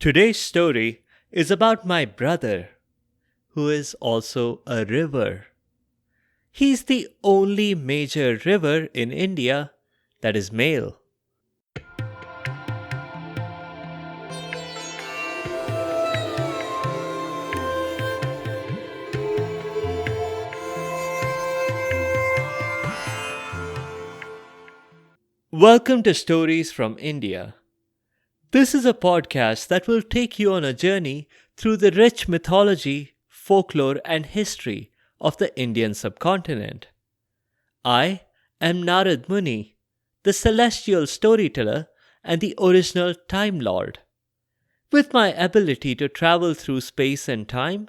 Today's story is about my brother, who is also a river. He's the only major river in India that is male. Welcome to Stories from India. This is a podcast that will take you on a journey through the rich mythology, folklore, and history of the Indian subcontinent. I am Narad Muni, the celestial storyteller and the original Time Lord. With my ability to travel through space and time,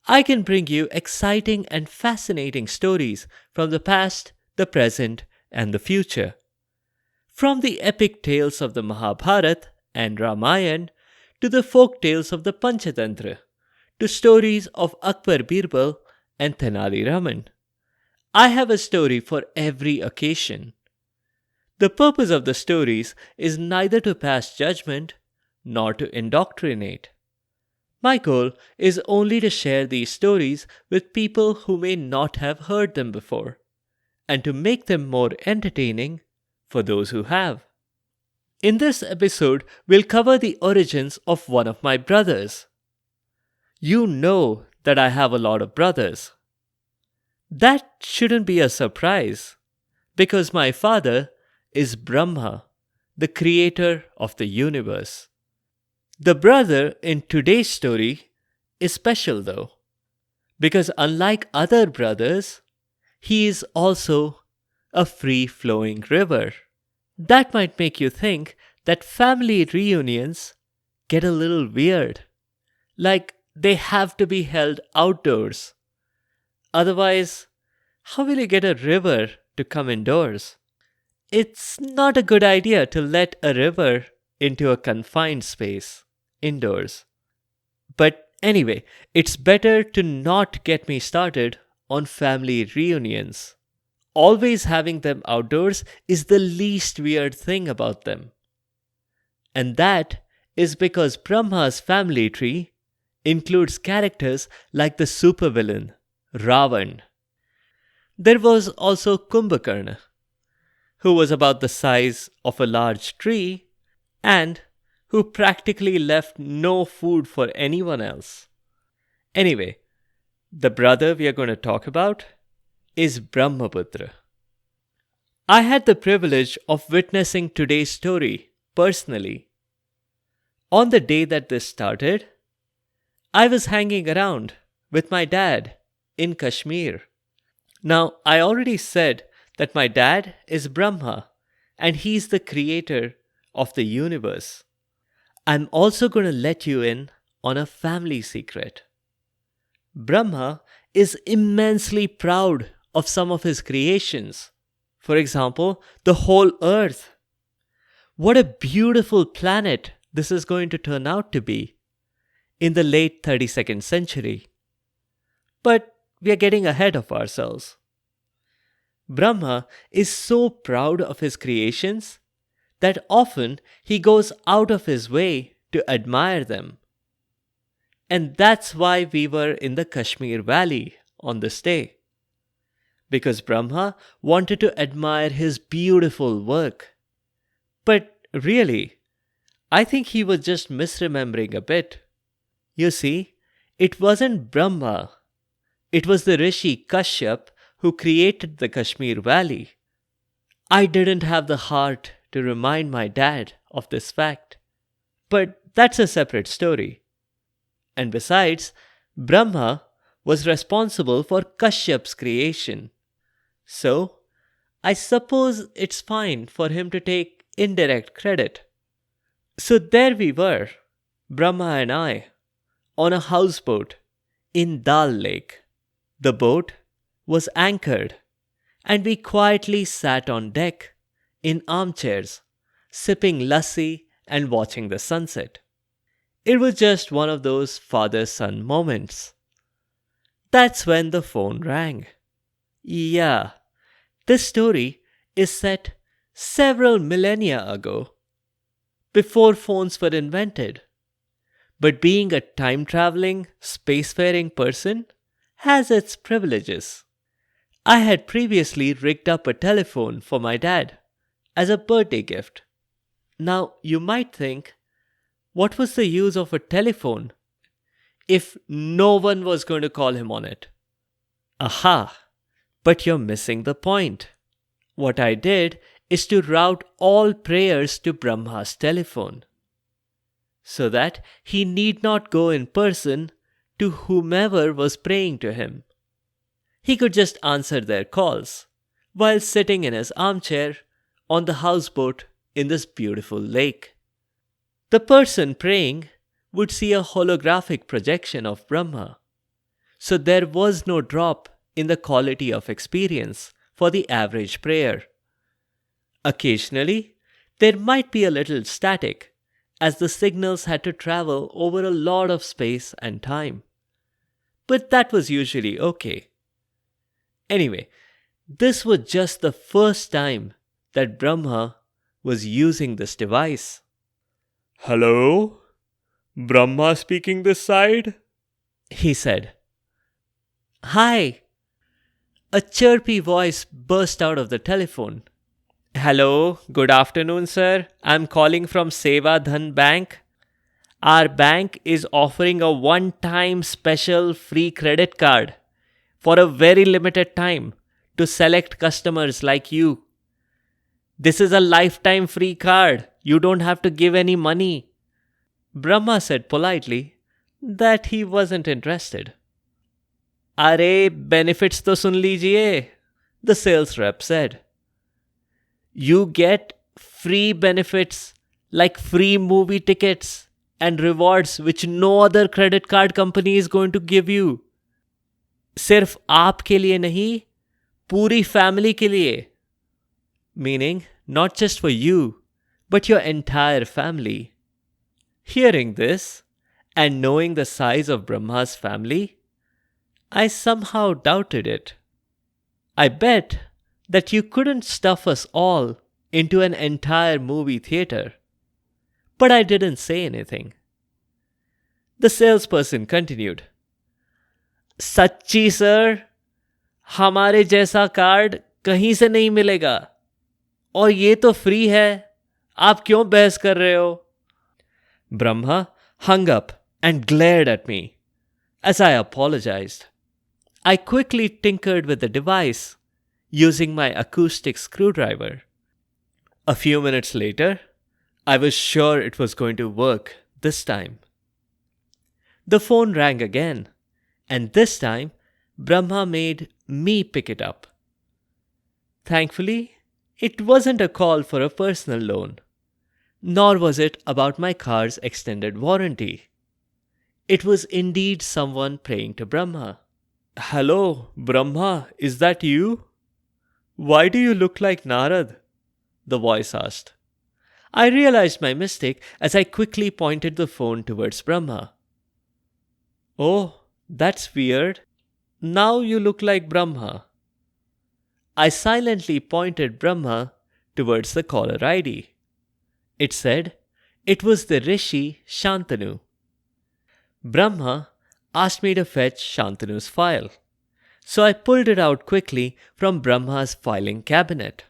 I can bring you exciting and fascinating stories from the past, the present, and the future. From the epic tales of the Mahabharata and Ramayana to the folk tales of the Panchatantra to stories of Akbar Birbal and Tenali Raman, I have a story for every occasion. The purpose of the stories is neither to pass judgment nor to indoctrinate. My goal is only to share these stories with people who may not have heard them before, and to make them more entertaining for those who have. In this episode, we'll cover the origins of one of my brothers. You know that I have a lot of brothers. That shouldn't be a surprise, because my father is Brahma, the creator of the universe. The brother in today's story is special though, because unlike other brothers, he is also a free-flowing river. That might make you think that family reunions get a little weird, like they have to be held outdoors. Otherwise, how will you get a river to come indoors? It's not a good idea to let a river into a confined space, indoors. But anyway, it's better to not get me started on family reunions. Always having them outdoors is the least weird thing about them. And that is because Brahma's family tree includes characters like the supervillain, Ravan. There was also Kumbhakarna, who was about the size of a large tree and who practically left no food for anyone else. Anyway, the brother we are going to talk about is Brahmaputra. I had the privilege of witnessing today's story personally. On the day that this started, I was hanging around with my dad in Kashmir. Now, I already said that my dad is Brahma and he's the creator of the universe. I'm also going to let you in on a family secret. Brahma is immensely proud of some of his creations. For example, the whole earth. What a beautiful planet this is going to turn out to be in the late 32nd century. But we are getting ahead of ourselves. Brahma is so proud of his creations that often he goes out of his way to admire them. And that's why we were in the Kashmir Valley on this day. Because Brahma wanted to admire his beautiful work. But really, I think he was just misremembering a bit. You see, it wasn't Brahma. It was the Rishi Kashyap who created the Kashmir Valley. I didn't have the heart to remind my dad of this fact. But that's a separate story. And besides, Brahma was responsible for Kashyap's creation. So, I suppose it's fine for him to take indirect credit. So there we were, Brahma and I, on a houseboat in Dal Lake. The boat was anchored, and we quietly sat on deck in armchairs, sipping lassi and watching the sunset. It was just one of those father-son moments. That's when the phone rang. Yeah, this story is set several millennia ago, before phones were invented. But being a time traveling, spacefaring person has its privileges. I had previously rigged up a telephone for my dad as a birthday gift. Now, you might think, what was the use of a telephone if no one was going to call him on it? Aha! But you're missing the point. What I did is to route all prayers to Brahma's telephone, so that he need not go in person to whomever was praying to him. He could just answer their calls while sitting in his armchair on the houseboat in this beautiful lake. The person praying would see a holographic projection of Brahma, so there was no drop in the quality of experience for the average prayer. Occasionally, there might be a little static, as the signals had to travel over a lot of space and time. But that was usually okay. Anyway, this was just the first time that Brahma was using this device. Hello? Brahma speaking this side? He said. Hi! A chirpy voice burst out of the telephone. Hello, good afternoon, sir. I'm calling from Seva Dhan Bank. Our bank is offering a one-time special free credit card for a very limited time to select customers like you. This is a lifetime free card. You don't have to give any money. Brahma said politely that he wasn't interested. Arey, benefits to sun lijiye, the sales rep said. You get free benefits like free movie tickets and rewards which no other credit card company is going to give you. सिर्फ आपके लिए नहीं, पूरी family के लिए. Meaning, not just for you, but your entire family. Hearing this, and knowing the size of Brahma's family, I somehow doubted it. I bet that you couldn't stuff us all into an entire movie theater. But I didn't say anything. The salesperson continued. सच्ची sir, हमारे जैसा card कहीं से नहीं मिलेगा और ये तो फ्री है, आप क्यों बहस कर रहे हो? Brahma hung up and glared at me as I apologized. I quickly tinkered with the device using my acoustic screwdriver. A few minutes later, I was sure it was going to work this time. The phone rang again. And this time, Brahma made me pick it up. Thankfully, it wasn't a call for a personal loan, nor was it about my car's extended warranty. It was indeed someone praying to Brahma. Hello, Brahma, is that you? Why do you look like Narada? The voice asked. I realized my mistake as I quickly pointed the phone towards Brahma. Oh, that's weird. Now you look like Brahma. I silently pointed Brahma towards the caller ID. It said it was the Rishi Shantanu. Brahma asked me to fetch Shantanu's file, so I pulled it out quickly from Brahma's filing cabinet.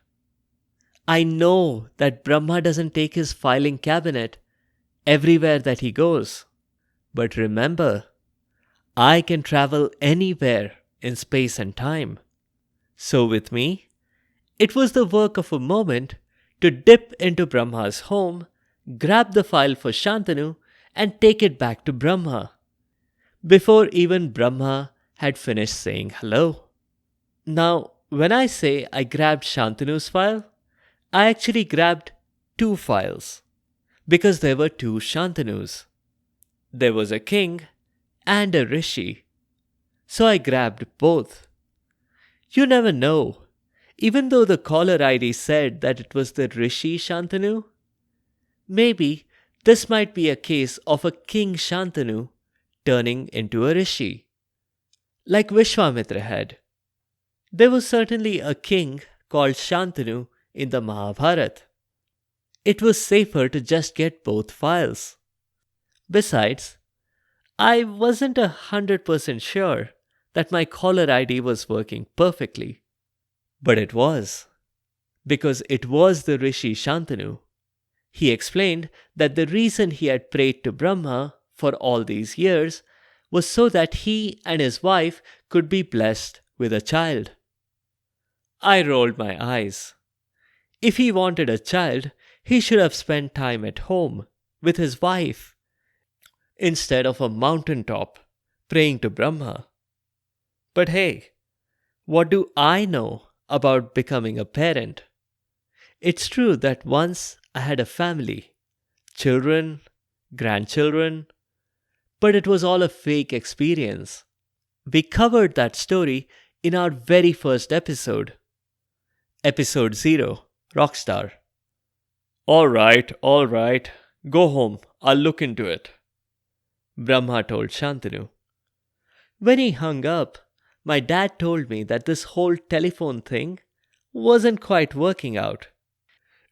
I know that Brahma doesn't take his filing cabinet everywhere that he goes. But remember, I can travel anywhere in space and time. So with me, it was the work of a moment to dip into Brahma's home, grab the file for Shantanu, and take it back to Brahma, before even Brahma had finished saying hello. Now, when I say I grabbed Shantanu's file, I actually grabbed two files, because there were two Shantanus. There was a king and a rishi. So I grabbed both. You never know. Even though the caller ID said that it was the Rishi Shantanu, maybe this might be a case of a King Shantanu turning into a Rishi, like Vishwamitra had. There was certainly a king called Shantanu in the Mahabharata. It was safer to just get both files. Besides, I wasn't 100% sure that my caller ID was working perfectly. But it was, because it was the Rishi Shantanu. He explained that the reason he had prayed to Brahma for all these years was so that he and his wife could be blessed with a child. I rolled my eyes. If he wanted a child, he should have spent time at home with his wife instead of a mountaintop praying to Brahma. But hey, what do I know about becoming a parent? It's true that once I had a family, children, grandchildren, but it was all a fake experience. We covered that story in our very first episode, episode 0, Rockstar. All right. Go home. I'll look into it. Brahma told Shantanu. When he hung up, my dad told me that this whole telephone thing wasn't quite working out.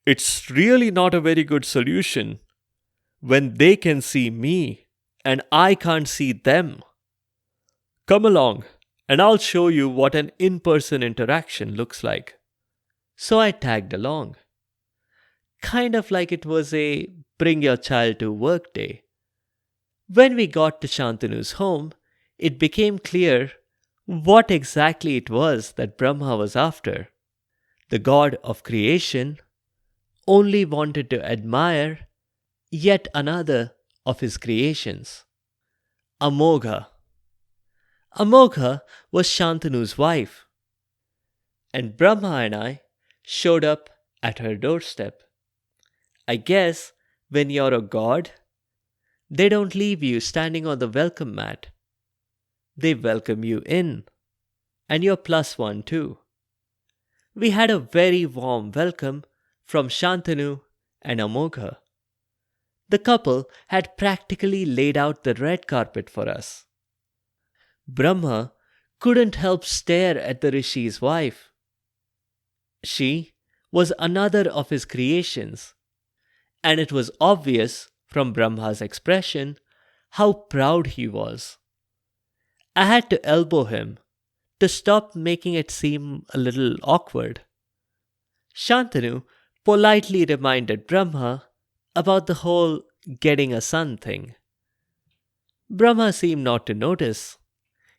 It's really not a very good solution when they can see me and I can't see them. Come along, and I'll show you what an in person interaction looks like. So I tagged along. Kind of like it was a bring your child to work day. When we got to Shantanu's home, it became clear what exactly it was that Brahma was after. The god of creation only wanted to admire yet another of his creations, Amogha. Amogha was Shantanu's wife, and Brahma and I showed up at her doorstep. I guess when you're a god, they don't leave you standing on the welcome mat. They welcome you in, and you're +1 too. We had a very warm welcome from Shantanu and Amogha. The couple had practically laid out the red carpet for us. Brahma couldn't help stare at the Rishi's wife. She was another of his creations, and it was obvious from Brahma's expression how proud he was. I had to elbow him to stop making it seem a little awkward. Shantanu politely reminded Brahma about the whole getting a son thing. Brahma seemed not to notice.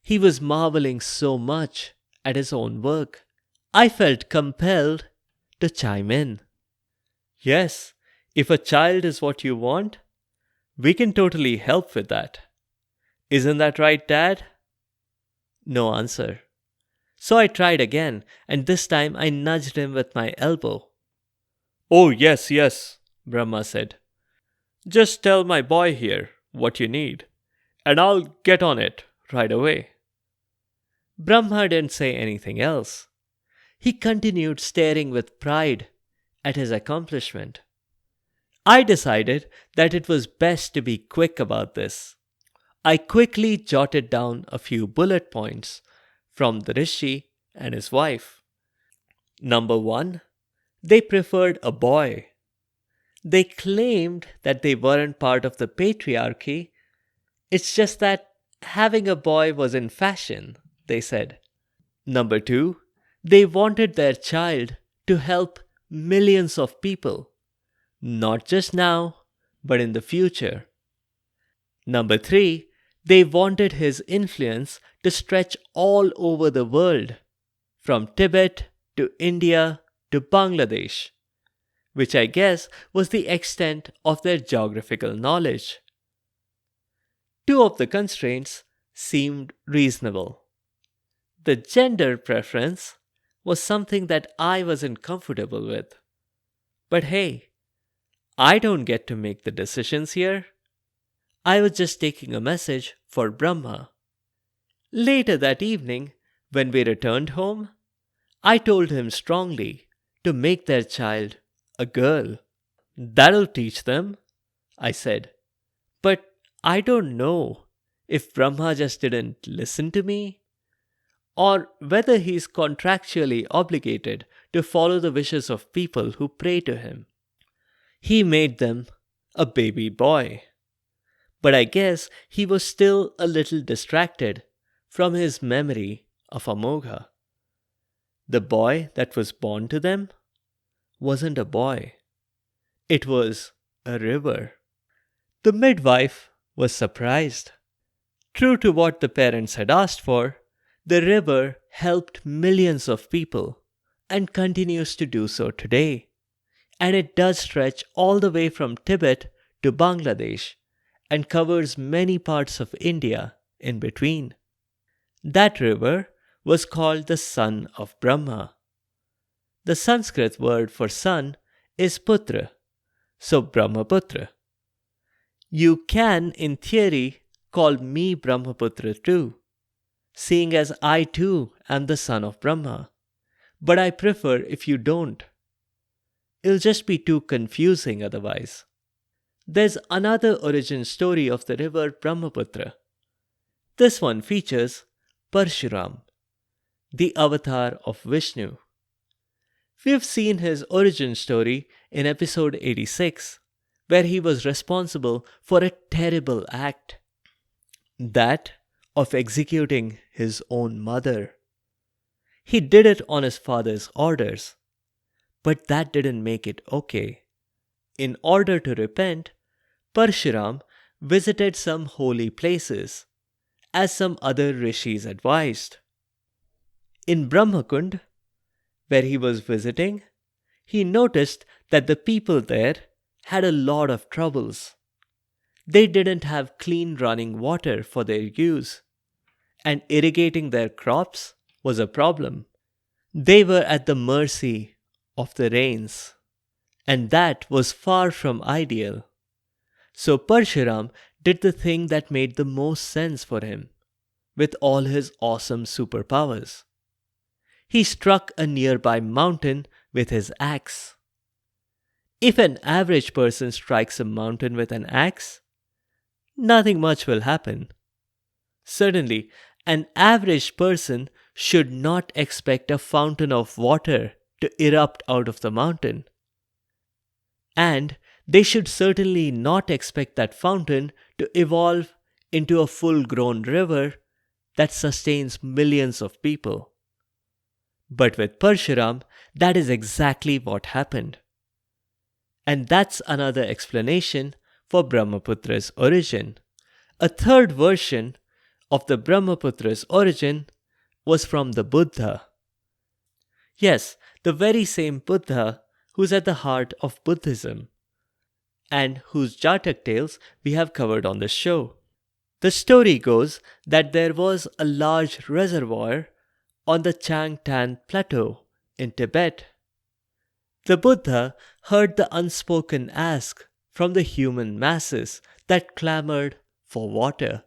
He was marveling so much at his own work. I felt compelled to chime in. Yes, if a child is what you want, we can totally help with that. Isn't that right, Dad? No answer. So I tried again, and this time I nudged him with my elbow. Oh, yes, Brahma said. Just tell my boy here what you need, and I'll get on it right away. Brahma didn't say anything else. He continued staring with pride at his accomplishment. I decided that it was best to be quick about this. I quickly jotted down a few bullet points from the Rishi and his wife. Number 1, they preferred a boy. They claimed that they weren't part of the patriarchy. It's just that having a boy was in fashion, they said. Number 2, they wanted their child to help millions of people, not just now, but in the future. Number 3, they wanted his influence to stretch all over the world, from Tibet to India to Bangladesh, which I guess was the extent of their geographical knowledge. 2 of the constraints seemed reasonable. The gender preference was something that I wasn't comfortable with. But hey, I don't get to make the decisions here. I was just taking a message for Brahma. Later that evening, when we returned home, I told him strongly to make their child a girl. That'll teach them, I said. But I don't know if Brahma just didn't listen to me, or whether he's contractually obligated to follow the wishes of people who pray to him. He made them a baby boy. But I guess he was still a little distracted from his memory of Amogha. The boy that was born to them wasn't a boy, it was a river. The midwife was surprised. True to what the parents had asked for, the river helped millions of people and continues to do so today. And it does stretch all the way from Tibet to Bangladesh and covers many parts of India in between. That river was called the son of Brahma. The Sanskrit word for son is putra, so Brahmaputra. You can, in theory, call me Brahmaputra too, seeing as I too am the son of Brahma. But I prefer if you don't. It'll just be too confusing otherwise. There's another origin story of the river Brahmaputra. This one features Parshuram, the avatar of Vishnu. We've seen his origin story in episode 86, where he was responsible for a terrible act, that of executing his own mother. He did it on his father's orders, but that didn't make it okay. In order to repent, Parshuram visited some holy places, as some other rishis advised. In Brahmakund, where he was visiting, he noticed that the people there had a lot of troubles. They didn't have clean running water for their use, and irrigating their crops was a problem. They were at the mercy of the rains, and that was far from ideal. So Parshuram did the thing that made the most sense for him, with all his awesome superpowers. He struck a nearby mountain with his axe. If an average person strikes a mountain with an axe, nothing much will happen. Certainly, an average person should not expect a fountain of water to erupt out of the mountain. And they should certainly not expect that fountain to evolve into a full-grown river that sustains millions of people. But with Parshuram, that is exactly what happened. And that's another explanation for Brahmaputra's origin. A third version of the Brahmaputra's origin was from the Buddha. Yes, the very same Buddha who's at the heart of Buddhism, and whose Jatak tales we have covered on this show. The story goes that there was a large reservoir on the Changtan Plateau in Tibet. The Buddha heard the unspoken ask from the human masses that clamored for water.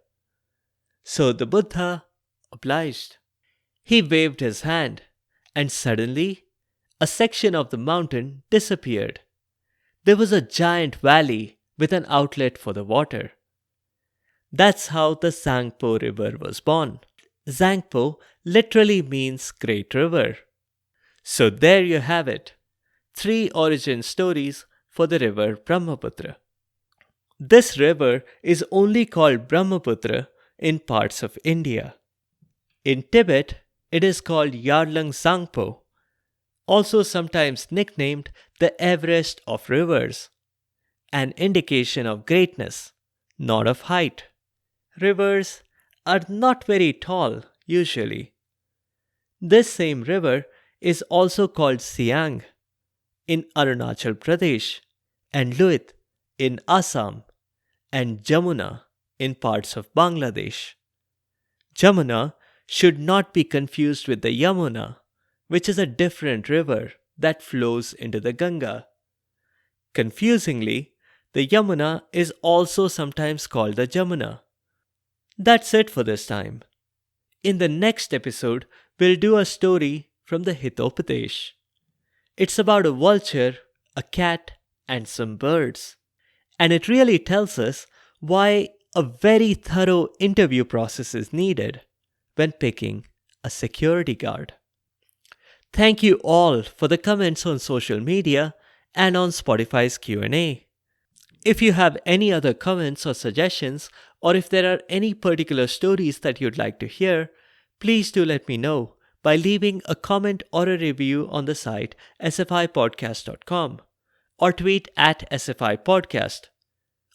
So the Buddha obliged. He waved his hand, and suddenly a section of the mountain disappeared. There was a giant valley with an outlet for the water. That's how the Zangpo River was born. Zangpo literally means great river. So there you have it, 3 origin stories for the river Brahmaputra. This river is only called Brahmaputra in parts of India. In Tibet, it is called Yarlung Zangpo, also sometimes nicknamed the Everest of rivers, an indication of greatness, not of height. Rivers are not very tall usually. This same river is also called Siang in Arunachal Pradesh, and Luit in Assam, and Jamuna in parts of Bangladesh. Jamuna should not be confused with the Yamuna, which is a different river that flows into the Ganga. Confusingly, the Yamuna is also sometimes called the Jamuna. That's it for this time. In the next episode, we'll do a story from the Hitopadesh. It's about a vulture, a cat, and some birds. And it really tells us why a very thorough interview process is needed when picking a security guard. Thank you all for the comments on social media and on Spotify's Q&A. If you have any other comments or suggestions, or if there are any particular stories that you'd like to hear, please do let me know by leaving a comment or a review on the site sfipodcast.com, or tweet at sfipodcast,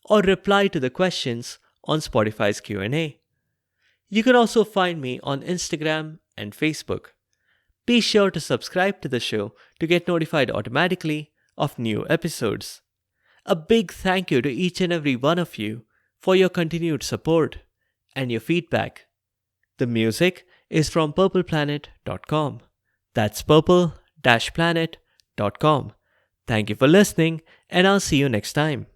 or reply to the questions on Spotify's Q&A. You can also find me on Instagram and Facebook. Be sure to subscribe to the show to get notified automatically of new episodes. A big thank you to each and every one of you for your continued support and your feedback. The music is from purpleplanet.com. That's purple-planet.com. Thank you for listening, and I'll see you next time.